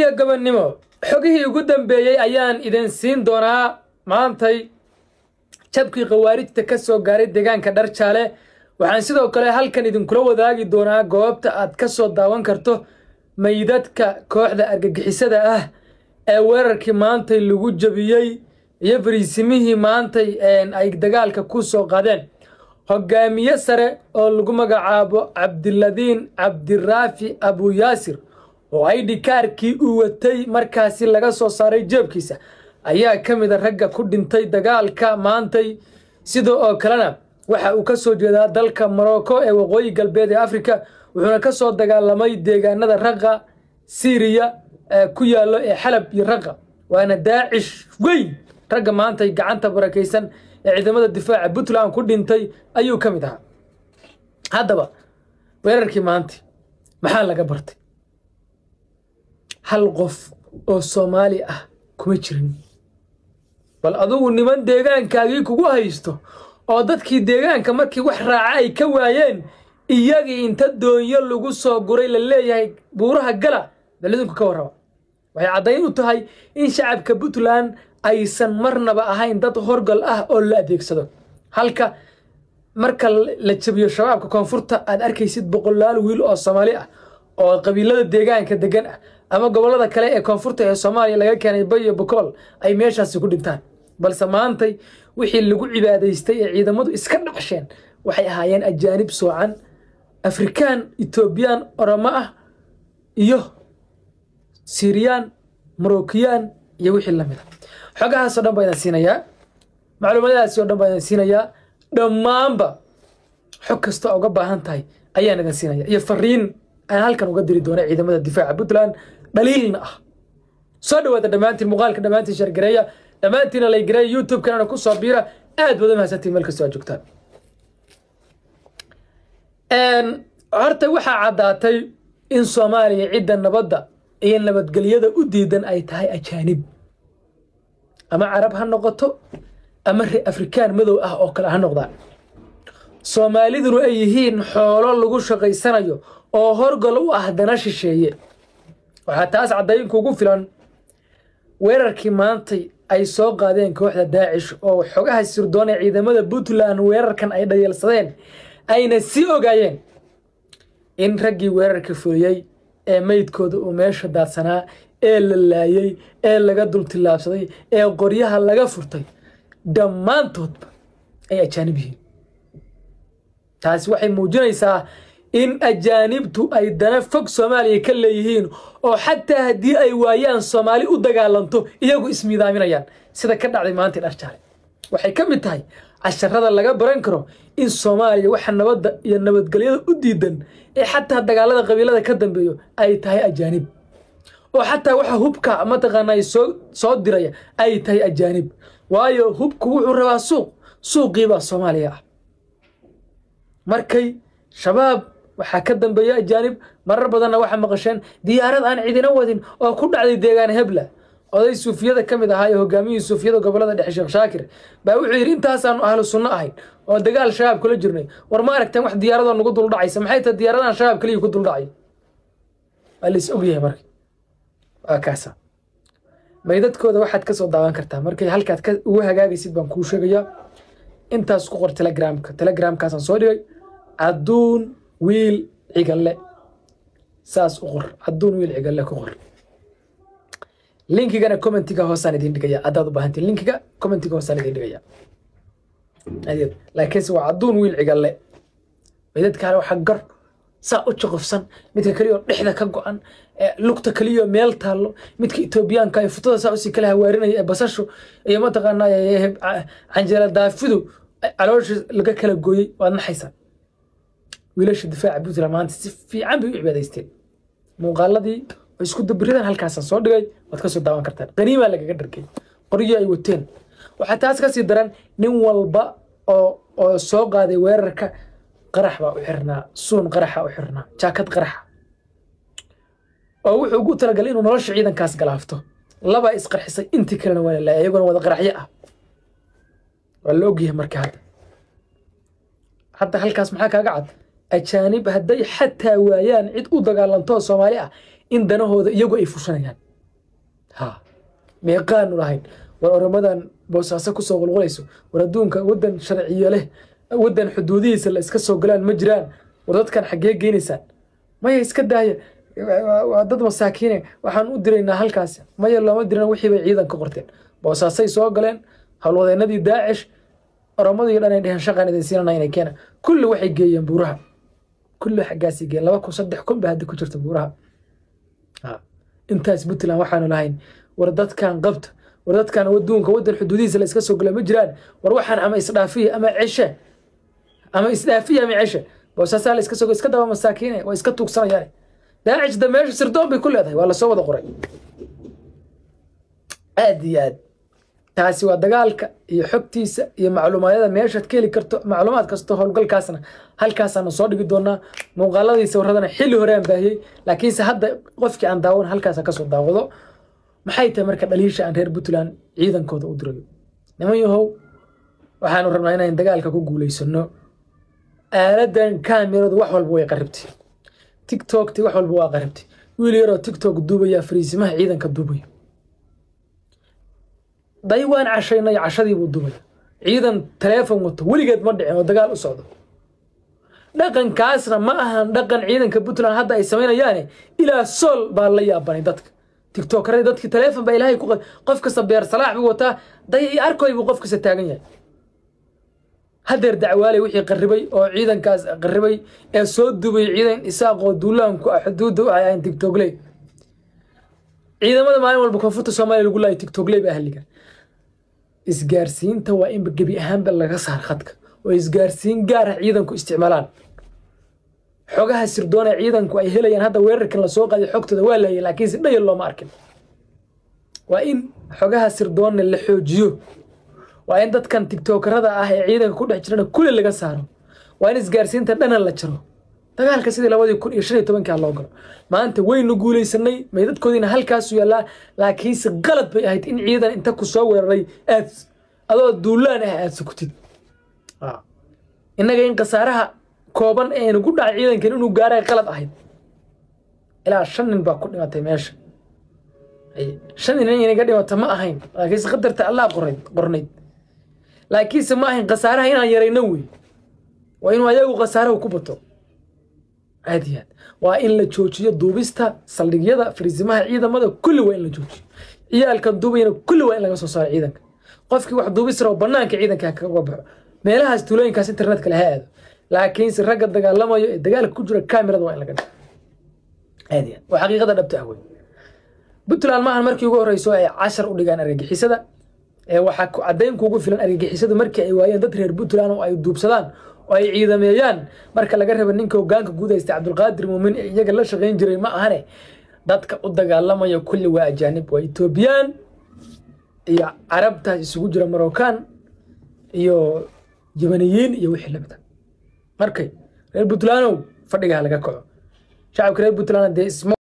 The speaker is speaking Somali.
guuliya gabannimo xogihii ugu dambeeyay ayaan idin siin doonaa maantay jabkii qawaarijta ka soo gaaray deegaanka Dharjaale waxaan sidoo kale halkan idin kula wadaagi doonaa goobta aad ka soo daawan karto meydadka kooxda argagixisada ah ee weerarkii maantay lagu jabiyay iyo fariisimihii maantay ay dagaalka ku soo qaadeen hogaamiye sare oo lagu magacaabo Cabdiladiin Cabdiraafi Abu Yaasir oo ay dhikaarkii uu watay markaasi laga soo saaray jeebkiisa ayaa kamid ragga ku dhintay dagaalka maantay sidoo oo kalena waxa uu ka soo jeedaa dalka Morocco ee waqooyi galbeed ee Afrika wuxuuna ka soo dagaalamay deegaanada Raqa Syria ku yaalo ee Xalab iyo Raqa waana Daacish weyn ragga maantay gacanta barakeysan ee ciidamada difaaca Puntland ku dhintay ayuu kamid ahaa haddaba weerarkii maantay maxaa laga bartay hal qof oo Soomaali ah kuma jirin bal adigu niman deegaankaagii kugu haysto oo dadkii deegaanka markii wax raaca ay ka waayeen iyagii inta doonyo lagu soo guray la leeyahay buuraha gala dalidinku ka warraba waxay cadayn u tahay in shacabka Puntland aysan marnaba ahayn dad horgal ah oo la adeegsado halka marka la jabiyo shabaabka koonfurta aad arkaysid boqolaal wiil oo Soomaali ah oo qabiilada deegaanka degan ah ama gobolada kale ee koonfurta ee Soomaaliya laga keenay Bayo Boqol ay meeshaas ku dhintaan balse maantay wixii lagu cibaadaystay ee ciidamadu iska dhacsheen waxay ahaayeen ajaanib soocan Afrikaan Ethiopian Oromo ah iyo Syrian Moroccan iyo wixii la mid ah xogahaas oo dhan baa siinaya macluumaadkaas oo dhan baa siinaya dhamaanba xog kasta oo uga baahan tahay ayaan idin siinaya iyo fariin aan halkan uga diri doono ciidamada difaaca Puntland dhaliilna ah soo dhawaada dhamaantiin muuqaalka dhamaantiin share gareeya dhamaantiin la gareeya YouTube kana ku soo biira aad wada mahadsantiin meel kasta oo joogtaan horta waxa cadaatay in Soomaaliya cidda nabadda iyo nabadgelyada u diidan ay tahay ajaanib ama Arab ha noqoto ama Afrikaan madow ah oo kale ha noqdaan Soomaalidu ay yihiin xoolo lagu shaqaysanayo oo horgal u ah dana shisheeye waxa taas cadayn kugu filan weerarkii maantay ay soo qaadeen kooxda Daacish oo xogaha sirdoon ee ciidamada Puntland weerarkan ay dhayalsadeen ayna si ogaayeen in raggii weerarka fuliyay ee meydkooda uu meesha daadsanaa ee la laayay ee laga dul tilaabsaday ee qoryaha laga furtay dhammaantoodba ay ajaanib yihiin taasi waxay muujinaysaa in ajaanibtu ay dana fog Soomaaliya ka leeyihiin oo xataa hadii ay waayaan Soomaali u dagaalanto iyagu ismiidaaminayaan sida ka dhacday maanta Dharjaale waxay ka mid tahay casharada laga baran karo in Soomaaliya waxa nabadda iyo nabadgelyada u diidan ee xataa dagaalada qabiilada ka dambeeyo ay tahay ajaanib oo xataa waxa hubka ama taqaanay soo diraya ay tahay ajaanib waayo hubku wuxuu rabaa suuqii baa Soomaaliya markay shabaab waxa ka dambeeya ajaanib marar badan waxa maqasheen diyaarad aan cidina wadin oo ku dhacday deegaan Hebla oday Suufiyada kamid ahaa hogaamiyihii Suufiyada gobolada dhexe Sheekh Shaakir baa wuxuu yiri intaas aan ahlu sunna ahayn oo dagaal shabaab kula jirnay war ma aragteen wax diyaarado nagu dul dhacaysa maxay tahay diyaaradan shabaab kaliya ku dul dhacay alis ogyahay markii akaasa meydadkooda waxaad ka soo daawan kartaa markay halkaad ka ugu hagaagaysid baan kuu sheegaya intaas ku qor telegramkaas aan soo dhigay aduun wiil cigalle saas u qor aduun wiil cigalle ku qor linkigana commentiga hoosaan idin dhigaya adaad u baahantiin linkiga commentiga hoosaan idin dhigaya adeed laakiin waa aduun wiil cigalle meydadka waxa gar saa u jaqofsan midka kaliya dhixda ka go'an lugta kaliya meel taalo midka Etoobiyaanka ay futada saa u si kala hawaarinay ee basasho iyo ma taqaanaa canjeela daafidu caloosh laga kala gooyay waa naxaysa wiilasha difaaca Puntland maanta si fiican bay u cibaadaysteen muuqaaladii oo isku dabridan halkaas soo dhigay wad ka soo daawan kartaan qaniima lagaga dharkay qoriyo ay wateen waxa taas ka sii daran nin walba oo soo qaaday weerarka qarax baa u xirnaa suun qaraxa u xirnaa jaakad qaraxa oo wuxuu ugu talagalay inuu nolosha ciidankaas galaafto laba isqarxisay intii kalena waa la ayaguna wada qaraxyo ah wala ogyahay markaa hadda halkaas maxaa kaaga cad ajaanib hadday xataa waayaan cid u dagaalanto Soomaali ah in danahooda iyagu ay fushanayaan ها meeqaan lahayn war oramadan boosaaso ku soo qulqulayso war adduunka wadan sharciyo leh wadan xuduudihiisa la iska soo galaan ma jiraan war dadkan xagee geynaysan maya iska daaya waa dad masaakiin waxaan u diraynaa halkaas maya looma dirana wixii bay ciidan ka qorteen boosaasay soo galeen hawlwadeenadii daacish oramadii dhan ay dheheen shaqaan idin siinana inay keenaan kulli waxay geeyeen buuraha kulli xaggaasi geeyeen 2,000 ba hadda ku jirta buuraha intaas Puntland waxaanu lahayn war dadkan qabta war dadkan waduunka wadan xuduudihiisa la iska soo galay ma jiraan war waxaan ama isdhaafiya ama cishe boosaasa la iska soo iska daba masaakiin waa iska tuugsanayaan daacish da meesha sirdoon bay ku leedahay waa la soo wada qoray aad iyo aad taasi waa dagaalka iyo xogtiisa iyo macluumaadada meesha ka heli karto macluumaad kasto howlgalkaasna halkaasana soo dhigi doonaa muuqaaladiisa waradana xilli hore aan baahiyay laakiin hadda qofkii aan daawan halkaas ka soo daawado maxay tahay marka dhaliisha aan reer Puntland ciidankooda u dirayo niman yahow waxaanu rabnaa inaan dagaalka ku guuleysano aaladan kaamiradu wax walba way qaribtay TikTok wax walba waa qaribtay wiil yar oo TikTok duubaya fariisimaha ciidanka duubaya daywaan cashaynay cashadii buu duubay ciidan telefoon wato weligeed ma dhicin oo dagaal u socdo dhaqankaasna ma ahan dhaqan ciidanka Puntland hadda ay sameynayaan ilaa sol baa la yaabanay dadka TikTokerada dadka telefoon ba ilaahay ku qof kasta beer salaax buu wataa day arkoy buu qof kasta taagan yahay hadeer dacwaalay wixii qarribay oo ciidankaas qarribay ee soo duubay ciidan isaaqoo duulaanku xuduuda ay aan TikTok lay ciidamada maalin walba koonfurta Soomaaliya lagu laayay TikTok lay ba ahliga isgaarsiinta waa in gabi ahaanba laga saar khadka oo isgaarsiin gaar ah ciidanku isticmaalaan xogaha sirdoona ciidanku ay helayaan hadda weerarkan la soo qaaday xogtooda waa laayay laakiin si dhayal looma arkin waa in xogaha sirdoona la xoojiyo waa in dadkan TikTokerada ah ee ciidanka ku dhex jirana kulli laga saaro waa in isgaarsiinta dhanan la jiro dagaalka sidii 2015 loo galo maanta waynu guuleysanay meedadkoodina halkaas u yaala laakiin si qalad bay ahayd in ciidan inta ku soo weeraray aad adoo duulaan ah aad sukutid inaga in qasaaraha kooban ee ugu dhacay ciidankan inuu gaaray qalad ahayd ilaa 5 nin baa ku dhimatay meesha 5 nin inaga dhimata ma ahayn laakiin qadarta Allah qornayd laakiin ma ahayn qasaaraha inaan yareyno way waa in ayagu qasaaraha ku bato عاديات وإن لا تشوجي دوبستا صليجيدا فريزمها عيدا ماذا كل وين لا تشوجي عيال كان دوبين كل وين لا صار عيدك قفك واحد دوبس رو بنانك عيدك كوبع ما لها استولين كاس انترنت كل هذا لكن سرقة دجال لما دجال كجرة كاميرا وين لا كده عاديات وحقيقة ده بتأوي بتلان معها مركي يقول رئيسه 10 ودجان أرجع حسدا وحكوا عدين كوجو فلان أرجع حسدا مركي أيوة تدري بتلان أو دوبسدان ay ciidameeyaan marka laga rabo ninka hoggaanka guud ee Cabdulqaadir Muumin iyaga la shaqeyn jiray ma ahane dadka u dagaalamaya kulli waa ajaanib waa Ethiopian iyo Arabta isugu jira Moroccan iyo Yemeniyiin iyo wixii la mid ah markay reer Puntland fadhiga laga kaco shacabka reer Puntland